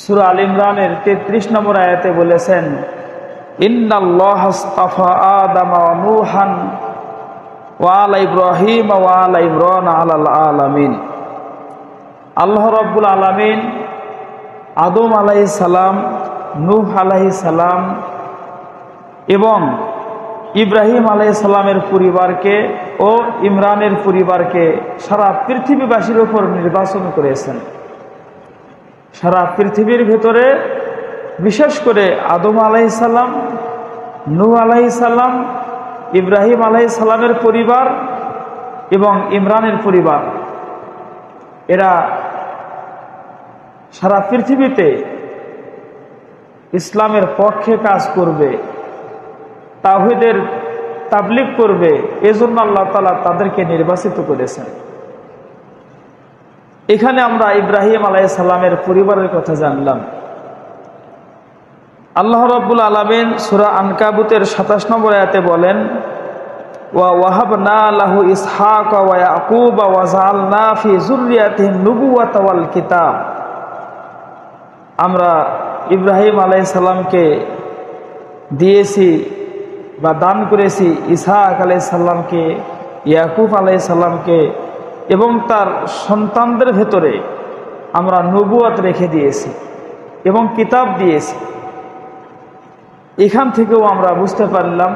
সূরা আল ইমরানের 33 নম্বর আয়াতে বলেছেন, ইন্নাল্লাহা আসতাফা আদামা ওয়া নূহান ওয়া আলা ইব্রাহিম ওয়া আলা ইমরান আলাল আলামিন। আল্লাহ রাব্বুল আলামিন আদম আলাইহিস সালাম, নূহ আলাইহিস সালাম এবং ইব্রাহিম আলাইহিস সালামের পরিবারকে ও ইমরানের পরিবারকে সারা পৃথিবীবাসীর উপর নির্বাচন করেছেন। সারা পৃথিবীর ভেতরে বিশেষ করে আদম আলাইহিস সালাম, নূহ আলাইহিস সালাম, ইব্রাহিম আলাইহিস সালামের পরিবার এবং ইমরানের পরিবার, এরা সারা পৃথিবীতে ইসলামের পক্ষে কাজ করবে, তাওহীদের তাবলীগ করবে। এজন্য আল্লাহ তাআলা তাদেরকে নির্বাচিত করেছেন। এখানে আমরা ইব্রাহিম আলাইহিস সালামের পরিবারের কথা জানলাম। আল্লাহ রাব্বুল আলামিন সূরা আনকাবুতের 27 নম্বর আয়াতে বলেন, ওয়া ওয়াহাবনা লাহু ইসহাক ওয়া ইয়াকুব ওয়া জাআলনা ফি যুররিয়াতিহি নুবুওয়াতা ওয়াল কিতাব। আমরা ইব্রাহিম আলাইহিস সালামকে দিয়েছি বা দান করেছি ইসহাক আলাইহিস সালামকে, ইয়াকুব আলাইহিস সালামকে, এবং তার সন্তানদের ভেতরে আমরা নবুয়ত রেখে দিয়েছি এবং কিতাব দিয়েছি। এখান থেকেও আমরা বুঝতে পারলাম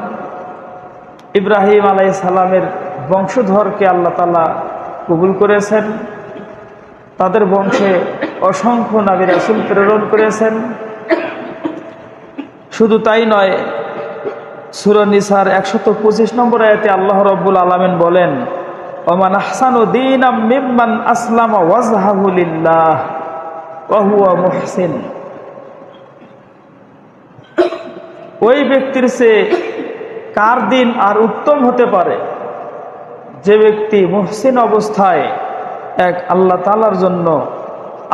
ইব্রাহিম আলাইহিস সালামের বংশধরকে আল্লাহ তাআলা কবুল করেছেন, তাদের বংশে অসংখ্য নবী রাসূল প্রেরণ করেছেন। শুধু তাই নয়, সূরা নিসার 125 নম্বর আয়াতে আল্লাহ রাব্বুল আলামিন বলেন, ওমান আহসানু দীনাম মিম্মান আসলামা ওয়াজহাহু লিল্লাহ ওয়া হুয়া মুহসিন। ওই ব্যক্তির চেয়ে কার দিন আর উত্তম হতে পারে যে ব্যক্তি মুহসিন অবস্থায় এক আল্লাহ তাআলার জন্য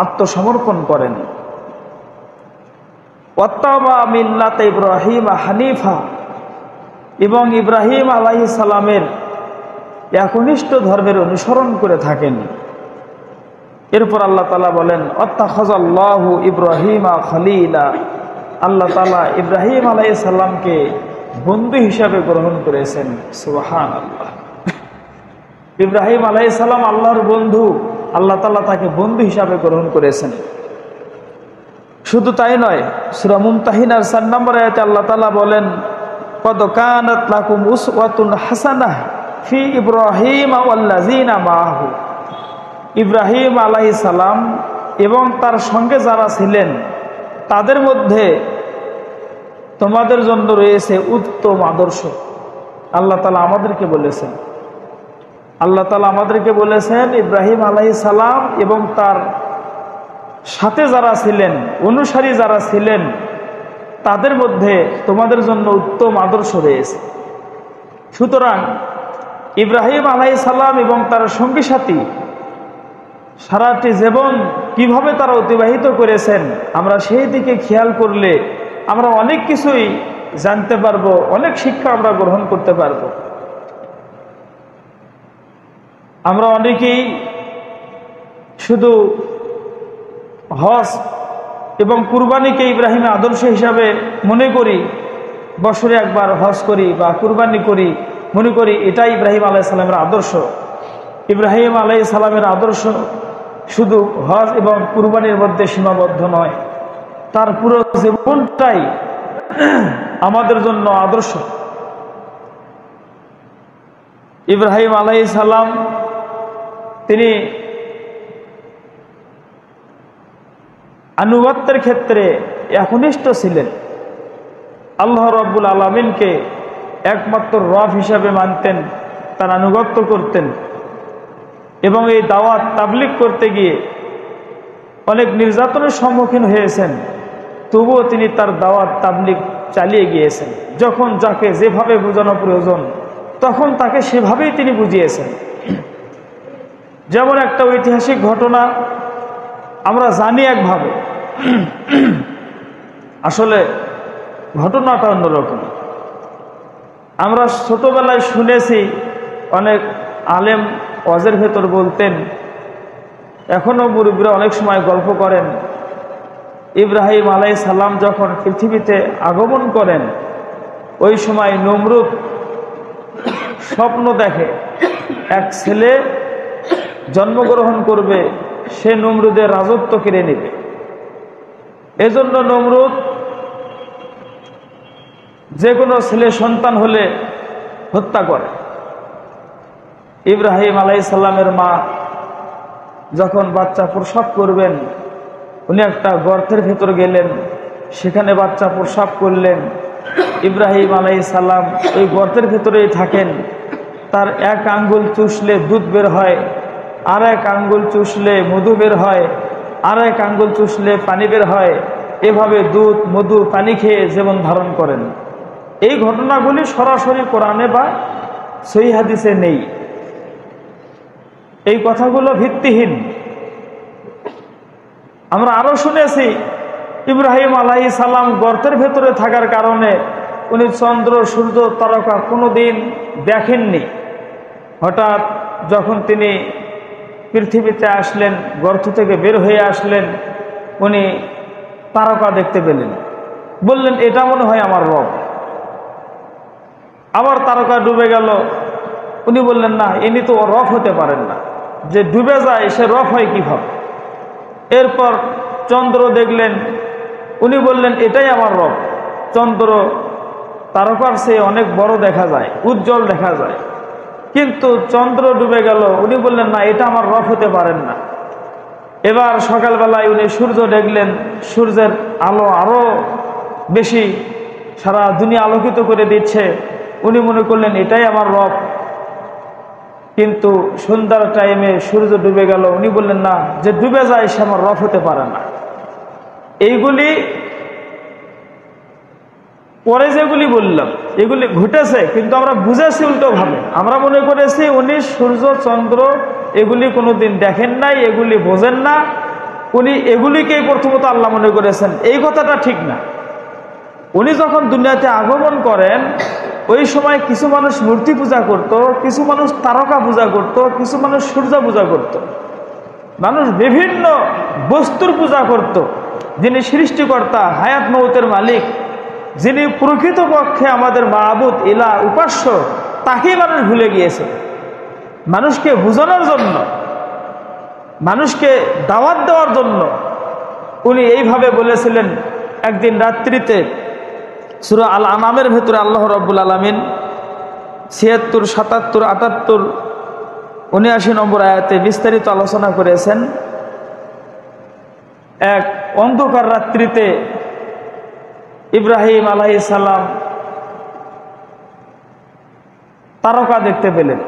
আত্মসমর্পণ করেন। ওয়াত্তাবা মিল্লাত ইব্রাহিম হানিফা, এবং ইব্রাহিম আলাইহিস সালামের একনিষ্ঠ ধর্মের অনুসরণ করে থাকেন। এরপর আল্লাহ তাআলা বলেন, আত্তাখাযাল্লাহু ইব্রাহিমা খলিলা। আল্লাহ তাআলা ইব্রাহিম আলাইহিস সালামকে বন্ধু হিসাবে গ্রহণ করেছেন। সুবহানাল্লাহ। ইব্রাহিম আলাইহিস সালাম আল্লাহর বন্ধু, আল্লাহ তাআলা তাকে বন্ধু হিসাবে গ্রহণ করেছেন। শুধু তাই নয়, সূরা মুমতাহিনার 4 নম্বর আয়াতে আল্লাহ তাআলা বলেন, কদ কানাত লাকুম উসওয়াতুন হাসানাহ ফি ইব্রাহিম ওয়াল্লাযিনা মাআহু। ইব্রাহিম আলাইহিস সালাম এবং তার সঙ্গে যারা ছিলেন তাদের মধ্যে তোমাদের জন্য রয়েছে উত্তম আদর্শ। আল্লাহ তাআলা আমাদেরকে বলেছেন, আল্লাহ তাআলা আমাদেরকে বলেছেন ইব্রাহিম আলাইহিস সালাম এবং তার সাথে যারা ছিলেন, অনুসারী যারা ছিলেন, তাদের মধ্যে তোমাদের জন্য উত্তম আদর্শ রয়েছে। সুতরাং ইব্রাহিম আলাইহিস সালাম এবং তার সঙ্গী সাথী সারাটি জীবন কিভাবে তারা অতিবাহিত করেছেন, আমরা সেই দিকে খেয়াল করলে আমরা অনেক কিছুই জানতে পারবো, অনেক শিক্ষা আমরা গ্রহণ করতে পারবো। আমরা অনেকেই শুধু হজ এবং কুরবানিকে ইব্রাহিমের আদর্শ হিসাবে মনে করি, বছরে একবার হজ করি বা কুরবানি করি, মনে করি এটাই ইব্রাহিম আলাইহিস সালামের আদর্শ। ইব্রাহিম আলাইহিস সালামের আদর্শ শুধু হজ এবং কুরবানির মধ্যে সীমাবদ্ধ নয়, তার পুরো জীবনটাই আমাদের জন্য আদর্শ। ইব্রাহিম আলাইহিস সালাম তিনি আনুগত্যের ক্ষেত্রে একনিষ্ঠ ছিলেন। আল্লাহ রাব্বুল আলামিনকে একমাত্র রব হিসাবে মানতেন, তার আনুগত্য করতেন এবং এই দাওয়াত তাবলীগ করতে গিয়ে অনেক নির্যাতনের সম্মুখীন হয়েছেন, তবুও তিনি তার দাওয়াত তাবলীগ চালিয়ে গিয়েছেন। যখন যাকে যেভাবে বোঝানো প্রয়োজন তখন তাকে সেভাবেই তিনি বুঝিয়েছেন। যেমন একটা ঐতিহাসিক ঘটনা আমরা জানি একভাবে, আসলে ঘটনাটা অন্যরকম। আমরা ছোটবেলায় শুনেছি, অনেক আলেম ওয়াজের ভেতর বলতেন, এখনো মুরব্বীরা অনেক সময় গল্প করেন ইব্রাহিম আলাইহিস সালাম যখন পৃথিবীতে আগমন করেন, ওই সময় নমরুদ স্বপ্ন দেখে এক ছেলে জন্মগ্রহণ করবে, সে নমরুদের রাজত্ব কেড়ে নেবে। এজন্য নমরুদ যে কোনো ছেলে সন্তান হলে হত্যা করে। ইব্রাহিম আলাইহিস সালামের মা যখন বাচ্চা প্রসব করবেন, উনি একটা গর্তের ভেতর গেলেন, সেখানে বাচ্চা প্রসব করলেন। ইব্রাহিম আলাইহিস সালাম ওই গর্তের ভেতরেই থাকেন। তার এক আঙ্গুল চুষলে দুধ বের হয়, আর এক আঙ্গুল চুষলে মধু বের হয়, আর এক আঙ্গুল চুষলে পানি বের হয়। এভাবে দুধ, মধু, পানি খেয়ে জীবন ধারণ করেন। এই ঘটনাগুলি সরাসরি কোরআনে বা সহিহ হাদিসে নেই। এই কথাগুলো ভিত্তিহীন। আমরা আরো শুনেছি ইব্রাহিম আলাইহিস সালাম গর্তের ভেতরে থাকার কারণে উনি চন্দ্র, সূর্য, তারকা কোনোদিন দেখেননি। হঠাৎ যখন তিনি পৃথিবীতে আসলেন, গর্ত থেকে বের হয়ে আসলেন, উনি তারকা দেখতে পেলেন। বললেন, এটা মনে হয় আমার রব। আবার তারকা ডুবে গেল। উনি বললেন, না, ইনি তো রব হতে পারেন না, যে ডুবে যায় সে রব হয় কিভাবে। এরপর চন্দ্র দেখলেন, উনি বললেন, এটাই আমার রব। চন্দ্র তারকার চেয়ে অনেক বড় দেখা যায়, উজ্জ্বল দেখা যায়, কিন্তু চন্দ্র ডুবে গেল। উনি বললেন, না, এটা আমার রব হতে পারেন না। এবার সকালবেলায় উনি সূর্য দেখলেন, সূর্যের আলো আরো বেশি সারা দুনিয়া আলোকিত করে দিচ্ছে। উনি মনে করলেন এটাই আমার রব, কিন্তু সন্ধ্যার টাইমে সূর্য ডুবে গেল। উনি বললেন, না, যে ডুবে যায় সে আমার রব হতে পারে না। এইগুলি পরে যেগুলি বললাম এগুলি ঘটেছে, কিন্তু আমরা বুঝেছি উল্টো ভাবে। আমরা মনে করেছি উনি সূর্য, চন্দ্র এগুলি কোনোদিন দেখেন নাই, এগুলি বোঝেন না, উনি এগুলিকেই প্রথমত আল্লাহ মনে করেছেন। এই কথাটা ঠিক না। উনি যখন দুনিয়াতে আগমন করেন, ওই সময় কিছু মানুষ মূর্তি পূজা করত, কিছু মানুষ তারকা পূজা করত, কিছু মানুষ সূর্য পূজা করত, মানুষ বিভিন্ন বস্তুর পূজা করত। যিনি সৃষ্টিকর্তা, হায়াত মৌতের মালিক, যিনি প্রকৃতপক্ষে আমাদের মাবুদ, ইলাহ, উপাস্য, তাকেই মানুষ ভুলে গিয়েছে। মানুষকে বোঝানোর জন্য, মানুষকে দাওয়াত দেওয়ার জন্য উনি এইভাবে বলেছিলেন। একদিন রাত্রিতে সূরা আল আনামের ভেতরে আল্লাহ রাব্বুল আলামিন ৭৬, ৭৭, ৭৮, ৭৯ নম্বর আয়াতে বিস্তারিত আলোচনা করেছেন। এক অন্ধকার রাত্রিতে ইব্রাহিম আলাইহিস সালাম তারকা দেখতে পেলেন।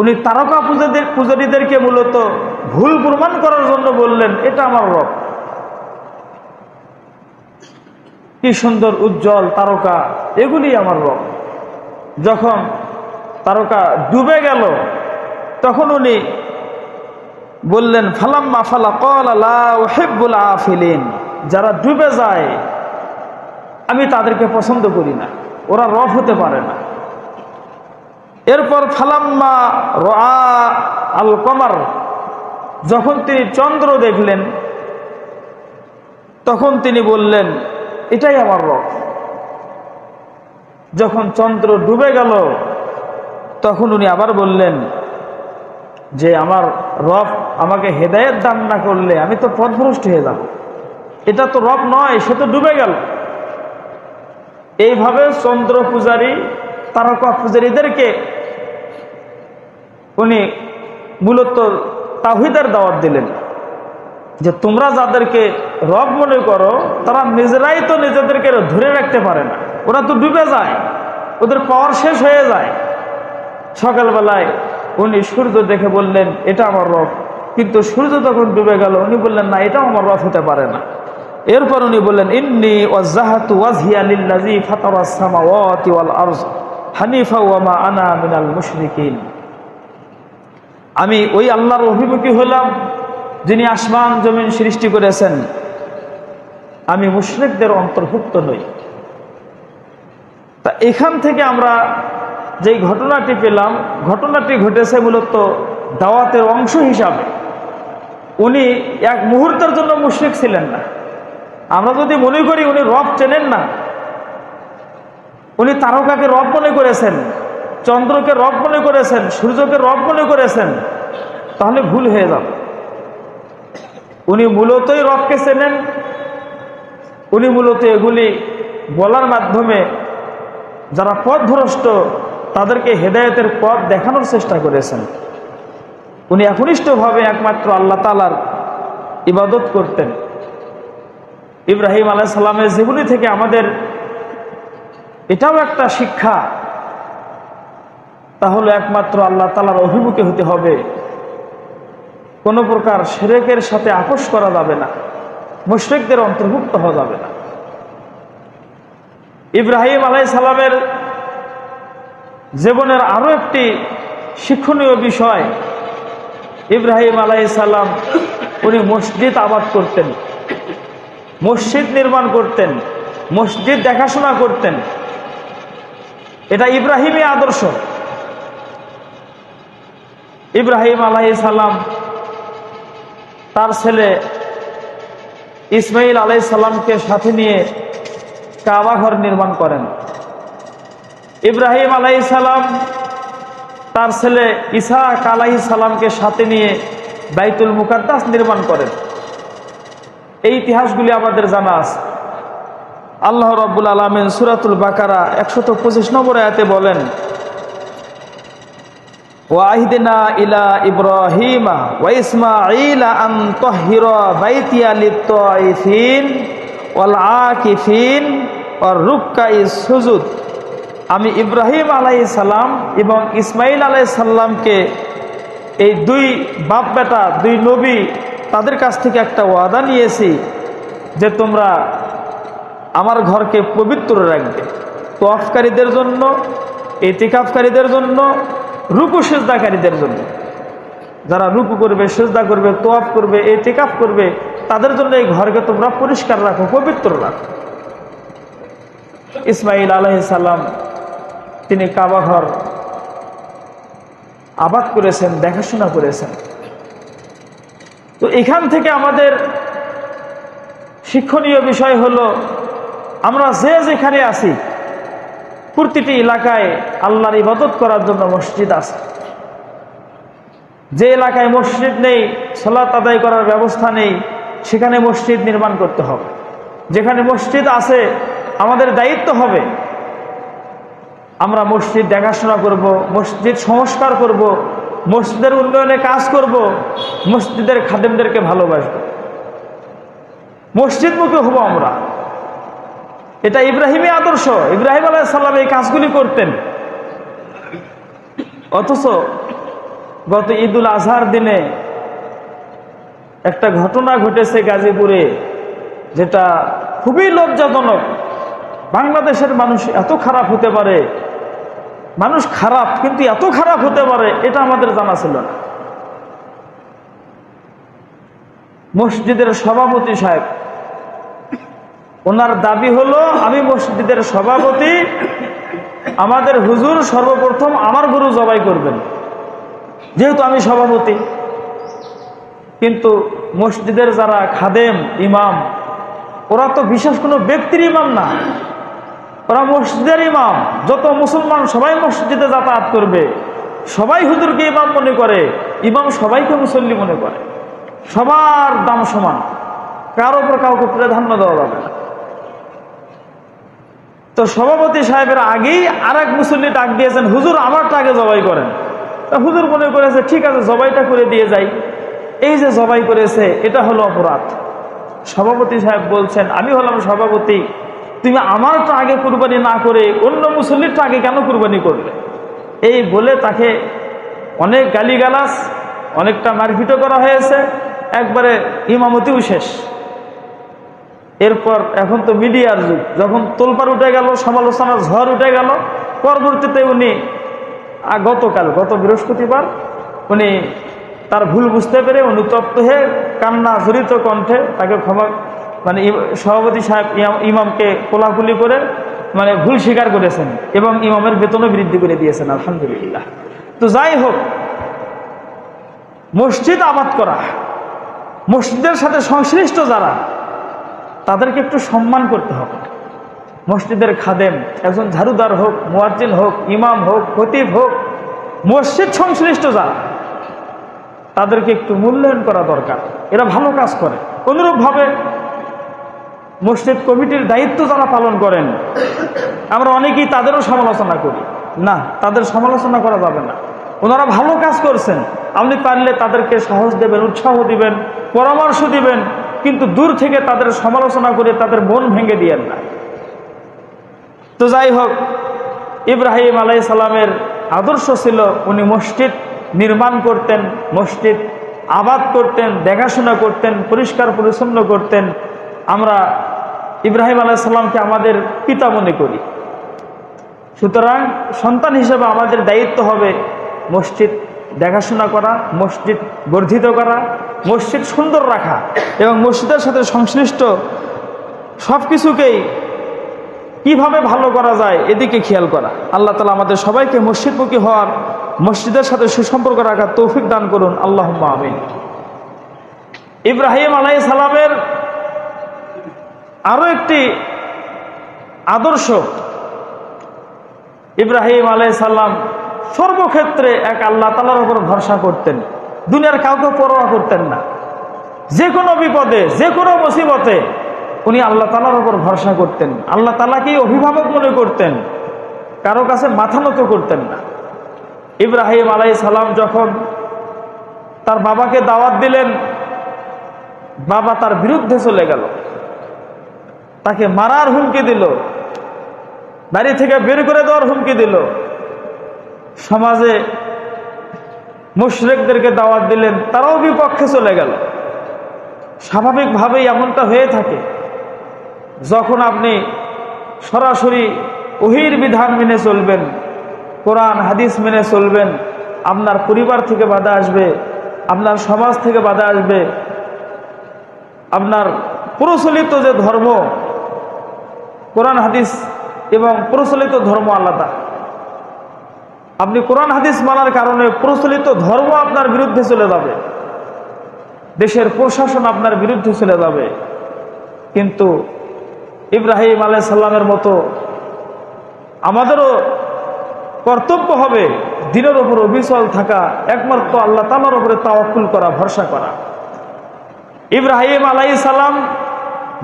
উনি তারকা পূজারীদেরকে মূলত ভুল প্রমাণ করার জন্য বললেন, এটা আমার রব। কি সুন্দর উজ্জ্বল তারকা, এগুলি আমার রব। যখন তারকা ডুবে গেল, তখন উনি বললেন, ফালাম্মা ফালা ক্বালা লা উহিব্বুল আফিলিন, যারা ডুবে যায় আমি তাদেরকে পছন্দ করি না, ওরা রব হতে পারে না। এরপর ফালাম্মা রাআ আল কমার, যখন তিনি চন্দ্র দেখলেন, তখন তিনি বললেন, এটাই আমার রব। যখন চন্দ্র ডুবে গেল, তখন উনি আবার বললেন যে আমার রব আমাকে হেদায়েত দান না করলে আমি তো পথভ্রষ্ট হয়ে যাব, এটা তো রব নয়, সে তো ডুবে গেল। এইভাবে চন্দ্র পূজারী, তারকা পূজারীদেরকে উনি মূলত তাওহীদের দাওয়াত দিলেন, যে তোমরা যাদেরকে রব মনে করো তারা নিজেরাই তো নিজেদেরকে ধরে রাখতে পারে না, ওরা তো ডুবে যায়, ওদের পাওয়ার শেষ হয়ে যায়। সকালবেলায় উনি সূর্য দেখে বললেন, এটা আমার রব, কিন্তু সূর্য তখন ডুবে গেল। উনি বললেন, না, এটাও আমার রব হতে পারে না। এরপর উনি বললেন, ইন্নী ওয়াজ্জাহাতু ওয়াজহিয়া লিল্লাযী ফাতারাস সামাওয়াতি ওয়াল আরজ হানিফা ওয়া মা আনা মিনাল মুশরিকিন, আমি ওই আল্লাহর অভিমুখী হলাম যিনি আসমান জমিন সৃষ্টি করেছেন, আমি মুশরিকদের অন্তর্ভুক্ত নই। তা এখান থেকে আমরা যেই ঘটনাটি পেলাম, ঘটনাটি ঘটেছে মূলত দাওয়াতের অংশ হিসাবে। উনি এক মুহূর্তের জন্য মুশরিক ছিলেন না। আমরা যদি মনে করি উনি রব চেনেন না, উনি তারকাকে রব মনে করেছেন, চন্দ্রকে রব মনে করেছেন, সূর্যকে রব মনে করেছেন, তাহলে ভুল হয়ে যাবে। উনি মূলতই রবকে চেনেন। উনি মূলত এগুলি বলার মাধ্যমে যারা পথভ্রষ্ট তাদেরকে হেদায়েতের পথ দেখানোর চেষ্টা করেছেন। উনি একনিষ্ঠভাবে একমাত্র আল্লাহ তাআলার ইবাদত করতেন। ইব্রাহিম আলাইহিস সালামের জীবনী থেকে আমাদের এটাও একটা শিক্ষা, তাহলে একমাত্র আল্লাহ তাআলার অভিমুখী হতে হবে। কোনো প্রকার শিরকের সাথে আপোষ করা যাবে না, মুশরিকদের অন্তর্ভুক্ত হওয়া যাবে না। ইব্রাহিম আলাইহিস সালামের জীবনের আরো একটি শিক্ষণীয় বিষয়, ইব্রাহিম আলাইহিস সালাম উনি মসজিদ আবাদ করতেন, মসজিদ নির্মাণ করতেন, মসজিদ দেখাশোনা করতেন। এটা ইব্রাহিমী আদর্শ। ইব্রাহিম আলাইহিস সালাম তার ছেলে ইসমাইল আলাইহিস সালামকে সাথে নিয়ে কাবা ঘর নির্মাণ করেন। ইব্রাহিম আলাইহিস সালাম তার ছেলে ইসহাক আলাইহিস সালামকে সাথে নিয়ে বাইতুল মুকাদ্দাস নির্মাণ করেন। এই ইতিহাসগুলি আমাদের জানা আছে। আল্লাহ রাব্বুল আলামিন সূরাতুল বাকারা 125 নম্বর আয়াতে বলেন, ওয়াহিদনা ইলা ইব্রাহিমা ওয়া ইসমাঈলা আন তাহহিরা বাইতিয়া লিত-তাইফিন ওয়াল আকিফিন ওয়ার রুক্কাইস সুজুদ। আমি ইব্রাহিম আলাইহিস সালাম এবং ইসমাইল আলাইহিস সালামকে এই দুই বাপ বেটা, দুই নবী, তাদের কাছ থেকে একটা ওয়াদা নিয়েছি যে তোমরা আমার ঘরকে পবিত্র রাখবে, তওয়াফকারীদের জন্য, ইতিকাফকারীদের জন্য, রুকু সিজদাকারীদের জন্য। যারা রুকু করবে, সিজদা করবে, তওয়াফ করবে, ইতিকাফ করবে, তাদের জন্য এই ঘরকে তোমরা পরিষ্কার রাখো, পবিত্র রাখো। ইসমাইল আলাইহিস সালাম তিনি কাবা ঘর আবাদ করেছেন, দেখাশোনা করেছেন। তো এখান থেকে আমাদের শিক্ষণীয় বিষয় হলো, আমরা যে যেখানে আছি প্রতিটি এলাকায় আল্লাহর ইবাদত করার জন্য মসজিদ আছে। যে এলাকায় মসজিদ নেই, সালাত আদায় করার ব্যবস্থা নেই, সেখানে মসজিদ নির্মাণ করতে হবে। যেখানে মসজিদ আছে আমাদের দায়িত্ব হবে আমরা মসজিদ দেখাশোনা করব, মসজিদ সংস্কার করব, মসজিদের উন্নয়নে কাজ করব, মসজিদের খাদেমদেরকে ভালোবাসব, মসজিদমুখী হব আমরা। এটা ইব্রাহিমী আদর্শ। ইব্রাহিম আলাইহিস সালাম এই কাজগুলি করতেন। অথচ গত ঈদুল আজহার দিনে একটা ঘটনা ঘটেছে গাজীপুরে, যেটা খুবই লজ্জাজনক। বাংলাদেশের মানুষ এত খারাপ হতে পারে, মানুষ খারাপ কিন্তু এত খারাপ হতে পারে, এটা আমাদের জানা ছিল না। মসজিদের সভাপতি সাহেব, ওনার দাবি হলো আমি মসজিদের সভাপতি, আমাদের হুজুর সর্বপ্রথম আমার গরু জবাই করবেন, যেহেতু আমি সভাপতি। কিন্তু মসজিদের যারা খাদেম, ইমাম, ওরা তো বিশেষ কোনো ব্যক্তির ইমাম না, ওরা মসজিদের ইমাম। যত মুসলমান সবাই মসজিদে যাতায়াত করবে, সবাই হুজুরকে ইমাম মনে করে, ইমাম সবাইকে মুসল্লি মনে করে, সবার দাম সমান, কারো উপর কাউকে প্রাধান্য দেওয়া যাবে না। তো সভাপতি সাহেবের আগেই আর এক মুসল্লি ডাক দিয়েছেন, হুজুর আমারটা আগে জবাই করেন। তা হুজুর মনে করেছে ঠিক আছে জবাইটা করে দিয়ে যাই। এই যে জবাই করেছে এটা হলো অপরাধ। সভাপতি সাহেব বলছেন, আমি হলাম সভাপতি, তুমি আমারটা আগে কুরবানি না করে অন্য মুসল্লিরটা আগে কেন কুরবানি করলে? এই বলে তাকে অনেক গালিগালাজ, অনেকটা মারপিটও করা হয়েছে, একবারে ইমামতিও শেষ। এরপর এখন তো মিডিয়ার যুগ, যখন তোলপাড় উঠে গেল, সমালোচনার ঝড় উঠে গেল, পরবর্তীতে উনি গত বৃহস্পতিবার উনি তার ভুল বুঝতে পেরে অনুতপ্ত হয়ে কান্না জড়িত কণ্ঠে তাকে ক্ষমা, মানে সভাপতি সাহেব ইমামকে কোলাকুলি করে মানে ভুল স্বীকার করেছেন এবং ইমামের বেতনও বৃদ্ধি করে দিয়েছেন, আলহামদুলিল্লাহ। তো যাই হোক, মসজিদ আবাদ করা মসজিদের সাথে সংশ্লিষ্ট যারা, তাদেরকে একটু সম্মান করতে হবে। মসজিদের খাদেম, একজন ঝাড়ুদার হোক, মুয়াজ্জিন হোক, ইমাম হোক, খতিব হোক, মসজিদ সংশ্লিষ্ট যারা, তাদেরকে একটু মূল্যায়ন করা দরকার। এরা ভালো কাজ করে। অনুরূপভাবে মসজিদ কমিটির দায়িত্ব যারা পালন করেন, আমরা অনেকেই তাদেরও সমালোচনা করি। না, তাদের সমালোচনা করা যাবে না। ওনারা ভালো কাজ করছেন, আপনি পারলে তাদেরকে সাহস দেবেন, উৎসাহ দিবেন, পরামর্শ দিবেন, কিন্তু দূর থেকে তাদের সমালোচনা করে তাদের মন ভেঙে দিয়েন না। তো যাই হোক, ইব্রাহিম আলাইহিস সালামের আদর্শ ছিল উনি মসজিদ নির্মাণ করতেন, মসজিদ আবাদ করতেন, দেখাশোনা করতেন, পরিষ্কার পরিচ্ছন্ন করতেন। আমরা ইব্রাহিম আলাইহিস সালামকে আমাদের পিতা মনে করি। সুতরাং সন্তান হিসেবে আমাদের দায়িত্ব হবে মসজিদ দেখাশোনা করা, মসজিদ বর্ধিত করা, মসজিদ সুন্দর রাখা এবং মসজিদের সাথে সংশ্লিষ্ট সব কিছুকেই কিভাবে ভালো করা যায় এদিকে খেয়াল করা। আল্লাহ তাআলা আমাদের সবাইকে মসজিদমুখী হওয়ার, মসজিদের সাথে সুসম্পর্ক রাখার তৌফিক দান করুন, আল্লাহুম্মা আমিন। ইব্রাহিম আলাইহিস সালামের আরো একটি আদর্শ, ইব্রাহিম আলাইহিস সালাম সর্বক্ষেত্রে এক আল্লাহ তাআলার উপর ভরসা করতেন, দুনিয়ার কাউকে পরোয়া করতেন না। যে কোনো বিপদে, যে কোনো মুসিবতে উনি আল্লাহ তাআলার উপর ভরসা করতেন, আল্লাহ তাআলাকেই অভিভাবক মনে করতেন, কারো কাছে মাথা নত করতেন না। ইব্রাহিম আলাইহিস সালাম যখন তার বাবাকে দাওয়াত দিলেন, বাবা তার বিরুদ্ধে চলে গেল, তাকে মারার হুমকি দিল, বাড়ি থেকে বের করে দেওয়ার হুমকি দিল। সমাজে মুশরিকদেরকে দাওয়াত দিলেন, তারাও বিপক্ষে চলে গেল। স্বাভাবিকভাবেই এমনটা হয়ে থাকে। যখন আপনি সরাসরি ওহীর বিধান মেনে চলবেন, কোরআন হাদিস মেনে চলবেন, আপনার পরিবার থেকে বাধা আসবে, আপনার সমাজ থেকে বাধা আসবে। আপনার প্রচলিত যে ধর্ম, কোরআন হাদিস এবং প্রচলিত ধর্ম আলাদা। আপনি কোরআন হাদিস মানার কারণে প্রচলিত ধর্ম আপনার বিরুদ্ধে চলে যাবে, দেশের প্রশাসন আপনার বিরুদ্ধে চলে যাবে। কিন্তু ইব্রাহিম আলাইহিস সালামের মতো আমাদেরও কর্তব্য হবে দ্বীনের উপর অবিচল থাকা, একমাত্র আল্লাহ তাআলার উপরে তাওয়াক্কুল করা, ভরসা করা। ইব্রাহিম আলাইহিস সালাম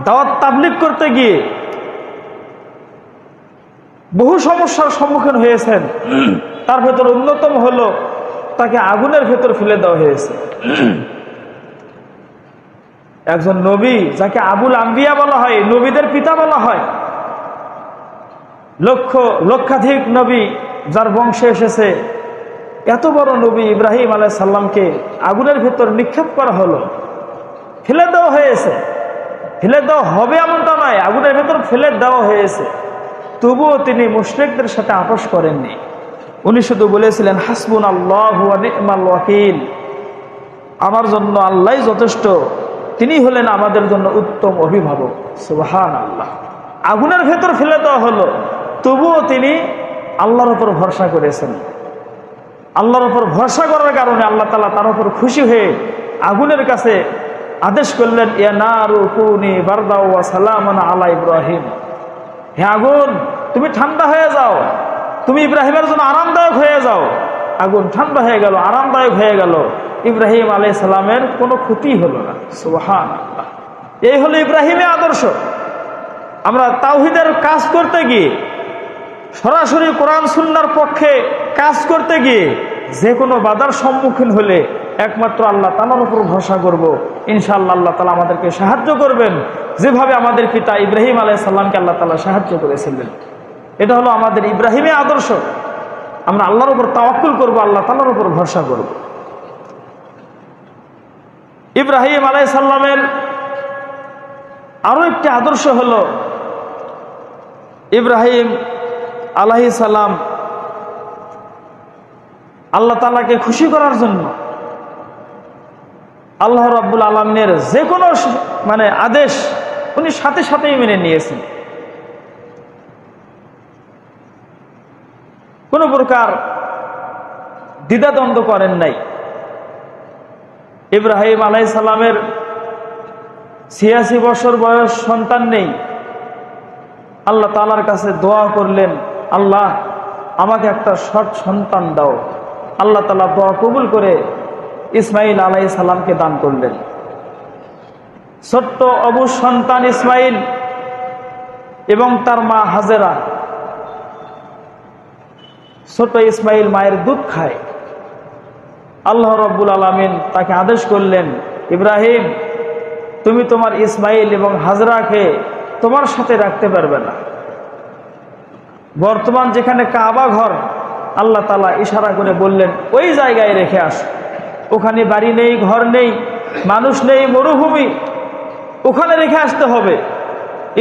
দাওয়াত তাবলীগ করতে গিয়ে বহু সমস্যার সম্মুখীন হয়েছেন। তার ভেতর অন্যতম হলো তাকে আগুনের ভেতর ফেলে দেওয়া হয়েছে। একজন নবী যাকে আবুল আম্বিয়া বলা হয়, নবীদের পিতা বলা হয়, লক্ষাধিক নবী যার বংশে এসেছে, এত বড় নবী ইব্রাহিম আলাইহিস সালামকে আগুনের ভেতর নিক্ষেপ করা হলো, ফেলে দেওয়া হয়েছে। ফেলে দেওয়া হবে এমনটা নয়, আগুনের ভেতর ফেলে দেওয়া হয়েছে। তবুও তিনি মুশরিকদের সাথে আপোষ করেননি। উনি শুধু বলেছিলেন, হাসবুনাল্লাহু ওয়া নি'মাল ওয়াকিল, আমার জন্য আল্লাহই যথেষ্ট, তিনি হলেন আমাদের জন্য উত্তম অভিভাবক। সুবহানাল্লাহ। আগুনের ভেতর ফেলে দেওয়া হলো, তবুও তিনি আল্লাহর উপর ভরসা করেছেন। আল্লাহর উপর ভরসা করার কারণে আল্লাহ তাআলা তার উপর খুশি হয়ে আগুনের কাছে আদেশ করলেন, ইয়া নারু কুনি বারদাও ওয়া সালামান আলা ইব্রাহিম। হে আগুন, তুমি ঠান্ডা হয়ে যাও, তুমি ইব্রাহিমের জন্য আরামদায়ক হয়ে যাও। আগুন ঠান্ডা হয়ে গেল, আরামদায়ক হয়ে গেল। ইব্রাহিম আলাইহিস সালামের কোনো ক্ষতি হলো না। সুবহানাল্লাহ। এই হলো ইব্রাহিমের আদর্শ। আমরা তাওহীদের কাজ করতে গিয়ে, সরাসরি কোরআন সুন্নাহর পক্ষে কাজ করতে গিয়ে যে কোনো বাধার সম্মুখীন হলে একমাত্র আল্লাহ তাআলার উপর ভরসা করব। ইনশাআল্লাহ আল্লাহ তাআলা আমাদেরকে সাহায্য করবেন, যেভাবে আমাদের পিতা ইব্রাহিম আলাইহিস সালামকে আল্লাহ তাআলা সাহায্য করেছিলেন। এটা হলো আমাদের ইব্রাহিমের আদর্শ। আমরা আল্লাহর উপর তাওয়াক্কুল করব, আল্লাহ তাআলার উপর ভরসা করব। ইব্রাহিম আলাইহিস সালামের আরো একটি আদর্শ হলো, ইব্রাহিম আলাইহিস সালাম আল্লাহ তাআলাকে খুশি করার জন্য আল্লাহ রাব্বুল আলামিনের যে কোনো আদেশ উনি সাথে সাথেই মেনে নিয়েছেন। কোনো প্রকার দ্বিধাদ্বন্দ্ব করেন নাই। ইব্রাহিম আলাইহিস সালামের 86 বছর বয়স, সন্তান নেই। আল্লাহ তাআলার কাছে দোয়া করলেন, আল্লাহ আমাকে একটা সৎ সন্তান দাও। আল্লাহ তাআলা দোয়া কবুল করে ইসমাইল আলাইহিস সালামকে দান করলেন। ছোট্ট অবুঝ সন্তান ইসমাইল এবং তার মা হাজেরা। ছোট ইসমাইল মায়ের দুধ খায়। আল্লাহ রাব্বুল আলামিন তাকে আদেশ করলেন, ইব্রাহিম তুমি তোমার ইসমাইল এবং হাজরাকে তোমার সাথে রাখতে পারবে না। বর্তমান যেখানে কাবা ঘর, আল্লাহ তাআলা ইশারা করে বললেন ওই জায়গায় রেখে আস। ওখানে বাড়ি নেই, ঘর নেই, মানুষ নেই, মরুভূমি, ওখানে রেখে আসতে হবে।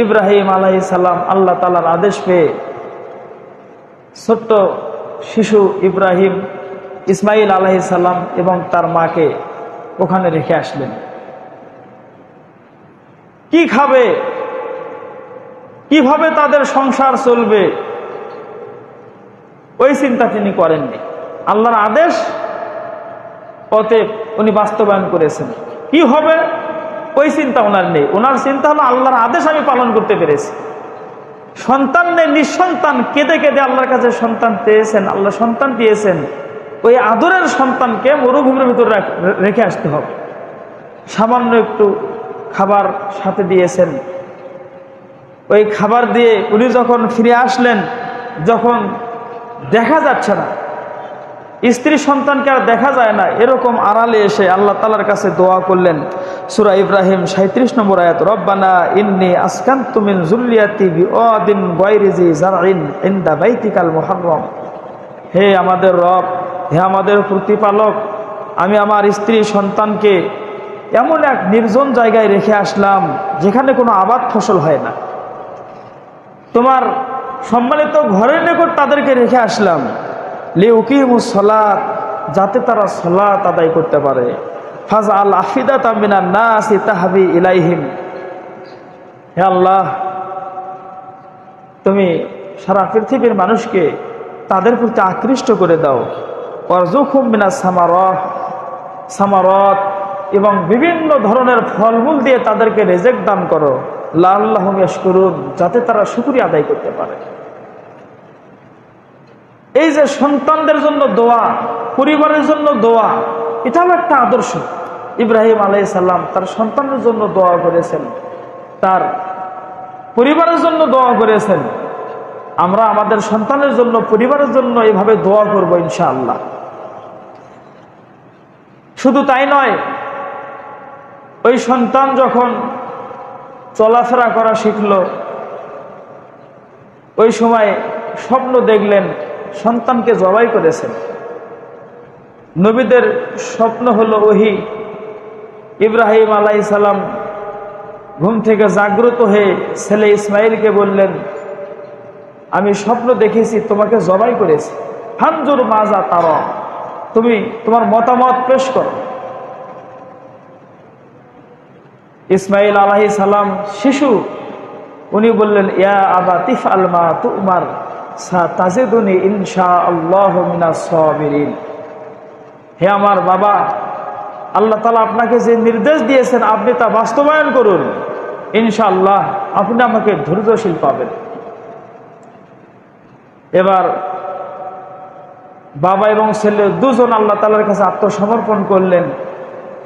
ইব্রাহিম আলাইহিস সালাম আল্লাহ তাআলার আদেশ পেয়ে ছোট্ট শিশু ইব্রাহিম, ইসমাইল আলাইহিস সালাম এবং তার মাকে ওখানে রেখে আসলেন। কি খাবে, কিভাবে তাদের সংসার চলবে, ওই চিন্তা তিনি করেননি। আল্লাহর আদেশ অতএব উনি বাস্তবায়ন করেছেন। কি হবে ওই চিন্তা ওনার নেই। ওনার চিন্তা হলো আল্লাহর আদেশ আমি পালন করতে পেরেছি। সন্তান নেই, নিঃসন্তান, কেঁদে কেঁদে আল্লাহর কাছে সন্তান পেয়েছেন, আল্লাহ সন্তান দিয়েছেন। ওই আদরের সন্তানকে মরুভূমির ভিতরে রেখে আসতে হবে। সামান্য একটু খাবার সাথে দিয়েছেন। ওই খাবার দিয়ে উনি যখন ফিরে আসলেন, যখন দেখা যাচ্ছে না, স্ত্রী সন্তানকে আর দেখা যায় না, এরকম আড়ালে এসে আল্লাহ তাআলার কাছে দোয়া করলেন। সূরা ইব্রাহিম 37 নম্বর আয়াত, রব্বানা ইন্নী আসকানতু মিন যুররিয়াতি বিওয়াদিন গায়রি জি জারইন ইনদা বাইতিকাল মুহাররম। হে আমাদের রব, হে আমাদের প্রতিপালক, আমি আমার স্ত্রী সন্তানকে এমন এক নির্জন জায়গায় রেখে আসলাম যেখানে কোনো আবাদ ফসল হয় না। তোমার সম্মানিত ঘরের নিকট তাদেরকে রেখে আসলাম, লিউকিমুস সালাত, যাতে তারা সালাত আদায় করতে পারে। ফাজআল আফিদাতাম মিনান নাসি তাহবি ইলাইহিম। হে আল্লাহ, তুমি সারা পৃথিবীর মানুষকে তাদের প্রতি আকৃষ্ট করে দাও। ওয়ারযুকহুম মিনাস সামারাত, এবং বিভিন্ন ধরনের ফলমূল দিয়ে তাদেরকে রিজিক দান করো। লাআল্লাহুম ইয়াশকুরুন, যাতে তারা শুকরিয়া আদায় করতে পারে। এই যে সন্তানদের জন্য দোয়া, পরিবারের জন্য দোয়া, এটাও একটা আদর্শ। ইব্রাহিম আলাইহিস সালাম তার সন্তানের জন্য দোয়া করেছেন, তার পরিবারের জন্য দোয়া করেছেন। আমরা আমাদের সন্তানের জন্য, পরিবারের জন্য এভাবে দোয়া করব ইনশাআল্লাহ। শুধু তাই নয়, ওই সন্তান যখন চলাফেরা করা শিখল, ওই সময় স্বপ্ন দেখলেন সন্তানকে জবাই করেছেন। নবীদের স্বপ্ন হলো ওহী। ইব্রাহিম আলাইহিস সালাম ঘুম থেকে জাগ্রত হয়ে ছেলে ইসমাইলকে বললেন, আমি স্বপ্ন দেখেছি তোমাকে জবাই করেছি। ফানজুর মাজা তারা, তুমি তোমার মতামত পেশ করো। ইসমাইল আলাইহিস সালাম শিশু, উনি বললেন, ইয়া আবা তিফআল মা তুমার সাতাজিদুনি ইনশাআল্লাহু মিনাস সাবিরিন। হে আমার বাবা, আল্লাহ তাআলা আপনাকে যে নির্দেশ দিয়েছেন আপনি তা বাস্তবায়ন করুন, ইনশাআল্লাহ আপনি আমাকে ধৈর্যশীল পাবেন। এবার বাবা এবং ছেলে দুজন আল্লাহ তাআলার কাছে আত্মসমর্পণ করলেন।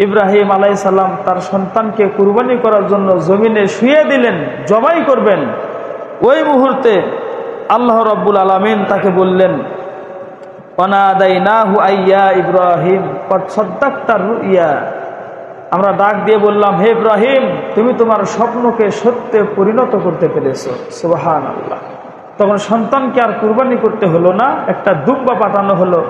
ইব্রাহিম আলাইহিস সালাম তার সন্তানকে কুরবানি করার জন্য জমিনে শুইয়ে দিলেন, জবাই করবেন। ওই মুহূর্তে আল্লাহ রাব্বুল আলামিন তাকে বললেন, ওয়ানাদাইনাহু আইয়া ইব্রাহিম কদ সাদ্দাকতা রুইয়া। আমরা ডাক দিয়ে বললাম, হে ইব্রাহিম, তুমি তোমার স্বপ্নকে সত্যে পরিণত করতে পেরেছো। সুবহানাল্লাহ। তখন সন্তানকে আর কুরবানি করতে হলো না, একটা দুম্বা পাঠানো হলো।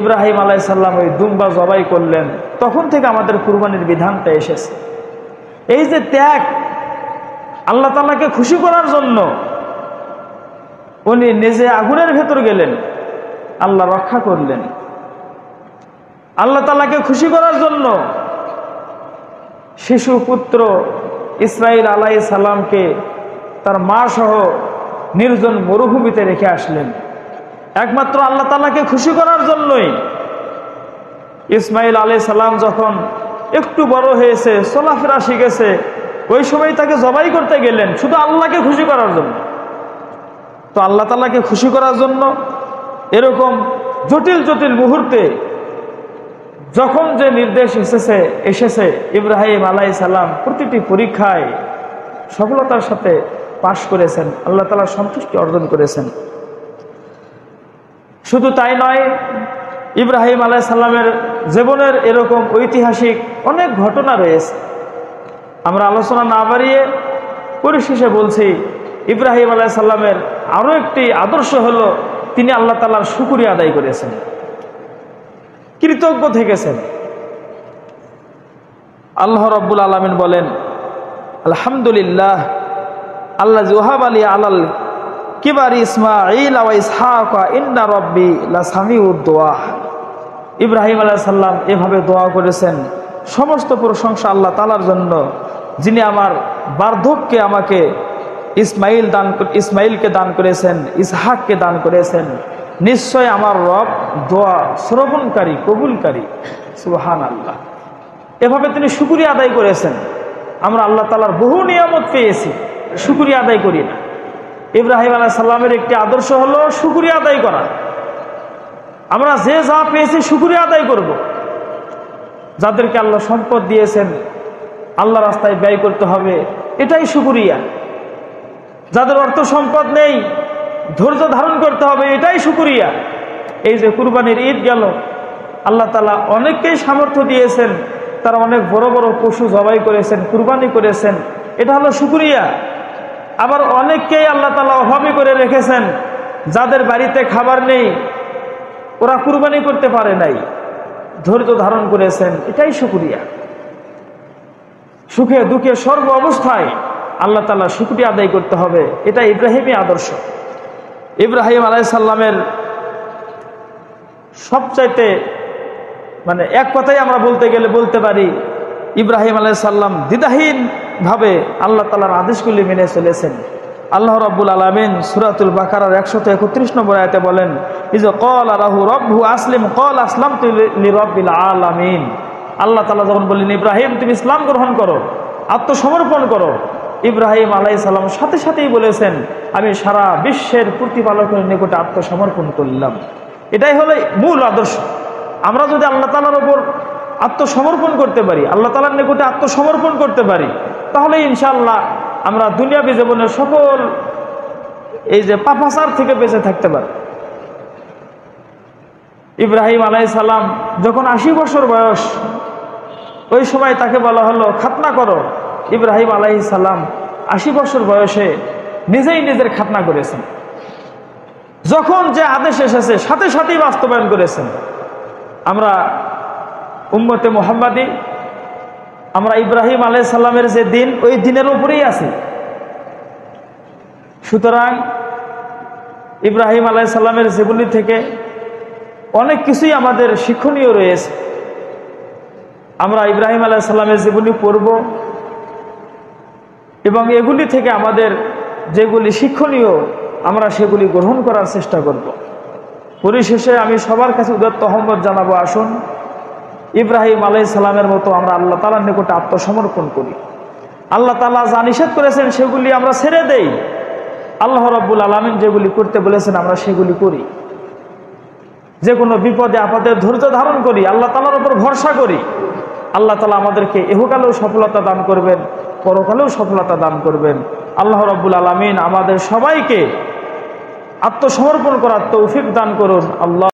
ইব্রাহিম আলাইহিস সালাম ওই দুম্বা জবাই করলেন। তখন থেকে আমাদের কুরবানির বিধানটা এসেছে। এই যে ত্যাগ, আল্লাহ তাআলাকে খুশি করার জন্য উনি নিজে আগুনের ভেতর গেলেন, আল্লাহ রক্ষা করলেন। আল্লাহ তাআলাকে খুশি করার জন্য শিশু পুত্র ইসমাইল আলাইহিস সালামকে তার মা সহ নির্জন মরুভূমিতে রেখে আসলেন। একমাত্র আল্লাহ তাআলাকে খুশি করার জন্যই। ইসমাইল আলাইহিস সালাম যখন একটু বড় হয়েছে, চলাফেরা শিখেছে, ওই সময় তাকে জবাই করতে গেলেন শুধু আল্লাহকে খুশি করার জন্য। তো আল্লাহ তাআলাকে খুশি করার জন্য এরকম জটিল জটিল মুহূর্তে যখন যে নির্দেশ এসেছে ইব্রাহিম আলাইহিস সালাম প্রতিটি পরীক্ষায় সফলতার সাথে পাশ করেছেন, আল্লাহ তাআলার সন্তুষ্টি অর্জন করেছেন। শুধু তাই নয়, ইব্রাহিম আলাইহিস সালামের জীবনের এরকম ঐতিহাসিক অনেক ঘটনা রয়েছে। আমরা আলোচনা না বাড়িয়ে পরিশেষে বলছি, ইব্রাহিম আলাইহিস সালামের আরো একটি আদর্শ হলো তিনি আল্লাহ তাআলার শুকরিয়া আদায় করেছেন, কৃতজ্ঞ থেকেছেন। আল্লাহ রাব্বুল আলামিন বলেন, আলহামদুলিল্লাহ আল্লাযী ওয়াহাবা লি আলাল কিবারি ইসমাঈল ওয়া ইসহাক ইন্না রাব্বি লাসামিউদ দুআ। ইব্রাহিম আলাইহিস সালাম এভাবে দোয়া করেছেন, সমস্ত প্রশংসা আল্লাহ তাআলার জন্য যিনি আমার বার্ধক্যে আমাকে ইসমাইলকে দান করেছেন, ইসহাককে দান করেছেন। নিশ্চয় আমার রব দোয়া শ্রবণকারী, কবুলকারী। সুবহানাল্লাহ। এভাবে তিনি শুকরিয়া আদায় করেছেন। আমরা আল্লাহ তাআলার বহু নিয়ামত পেয়েছি, শুকরিয়া আদায় করি না। ইব্রাহিম আলাইহিস সালামের একটি আদর্শ হলো শুকরিয়া আদায় করা। আমরা যে যা পেয়েছি শুকরিয়া আদায় করব। যাদেরকে আল্লাহ সম্পদ দিয়েছেন আল্লাহ রাস্তায় ব্যয় করতে হবে, এটাই শুকরিয়া। যাদের অর্থ সম্পদ নেই ধৈর্য ধারণ করতে হবে, এটাই শুকরিয়া। এই যে কুরবানির ঈদ গেল, আল্লাহ তাআলা অনেককেই সামর্থ্য দিয়েছেন, তারা অনেক বড় বড় পশু জবাই করেছেন, কুরবানি করেছেন, এটা হলো শুকরিয়া। আবার অনেককেই আল্লাহ তাআলা অভাবী করে রেখেছেন, যাদের বাড়িতে খাবার নেই, ওরা কুরবানি করতে পারে নাই, ধৈর্য ধারণ করেছেন, এটাই শুকরিয়া। সুখে দুঃখে সর্ব অবস্থায় আল্লাহ তাআলা শুকরিয়া আদায় করতে হবে, এটা ইব্রাহিমী আদর্শ। ইব্রাহিম আলাইহিস সালামের সবচাইতে এক কথাই আমরা বলতে গেলে বলতে পারি, ইব্রাহিম আলাইহিস সালাম দ্বিধাহীন ভাবে আল্লাহ তাআলার আদেশগুলি মেনে চলেছেন। আল্লাহ রাব্বুল আলামিন সূরাতুল বাকারার 131 নম্বর আয়াতে বলেন, ইযা ক্বালা লাহু রাব্বুহু আসলিম ক্বালা আসলামতু লিরাব্বিল আলামিন। আল্লাহ তাআলা যখন বললেন, ইব্রাহিম তুমি ইসলাম গ্রহণ করো, আত্মসমর্পণ করো, ইব্রাহিম আলাইহিস সালাম সাথে সাথেই বলেছেন, আমি সারা বিশ্বের প্রতিপালকের নিকটে আত্মসমর্পণ করলাম। এটাই হলো মূল আদর্শ। আমরা যদি আল্লাহ তাআলার উপর আত্মসমর্পণ করতে পারি, আল্লাহ তাআলার নিকটে আত্মসমর্পণ করতে পারি, তাহলে ইনশাআল্লাহ আমরা দুনিয়াবী জীবনের সকল এই যে পাপাচার থেকে বেঁচে থাকতে পারি। ইব্রাহিম আলাইহিস সালাম যখন 80 বছর বয়স, ওই সময় তাকে বলা হলো খাতনা করো। ইব্রাহিম আলাইহিস সালাম 80 বছর বয়সে নিজেই নিজের খাতনা করেছেন। যখন যে আদেশ এসেছে সাথে সাথেই বাস্তবায়ন করেছেন। আমরা উম্মতে মুহাম্মাদি, আমরা ইব্রাহিম আলাইহিস সালামের যে দিন, ওই দিনের উপরেই আছি। সুতরাং ইব্রাহিম আলাইহিস সালামের জীবনী থেকে অনেক কিছুই আমাদের শিক্ষণীয় রয়েছে। আমরা ইব্রাহিম আলাইহিস সালামের জীবনী পড়ব এবং এগুলি থেকে আমাদের যেগুলি শিক্ষণীয় আমরা সেগুলি গ্রহণ করার চেষ্টা করব। পরিশেষে আমি সবার কাছে উদাত্ত আহ্বান জানাবো, আসুন ইব্রাহিম আলাইহিস সালামের মতো আমরা আল্লাহ তাআলার নিকটে আত্মসমর্পণ করি। আল্লাহ তাআলা যা নিষেধ করেছেন সেগুলি আমরা ছেড়ে দেই। আল্লাহ রাব্বুল আলামিন যেগুলি করতে বলেছেন আমরা সেগুলি করি। যে কোনো বিপদে আপদে ধৈর্য ধারণ করি, আল্লাহ তাআলার উপর ভরসা করি। আল্লাহ তাআলা আমাদেরকে ইহকালেও সফলতা দান করবেন, পরকালেও সফলতা দান করবেন। আল্লাহ রাব্বুল আলামিন আমাদের সবাইকে আত্মসমর্পণ করার তৌফিক দান করুন। আল্লাহ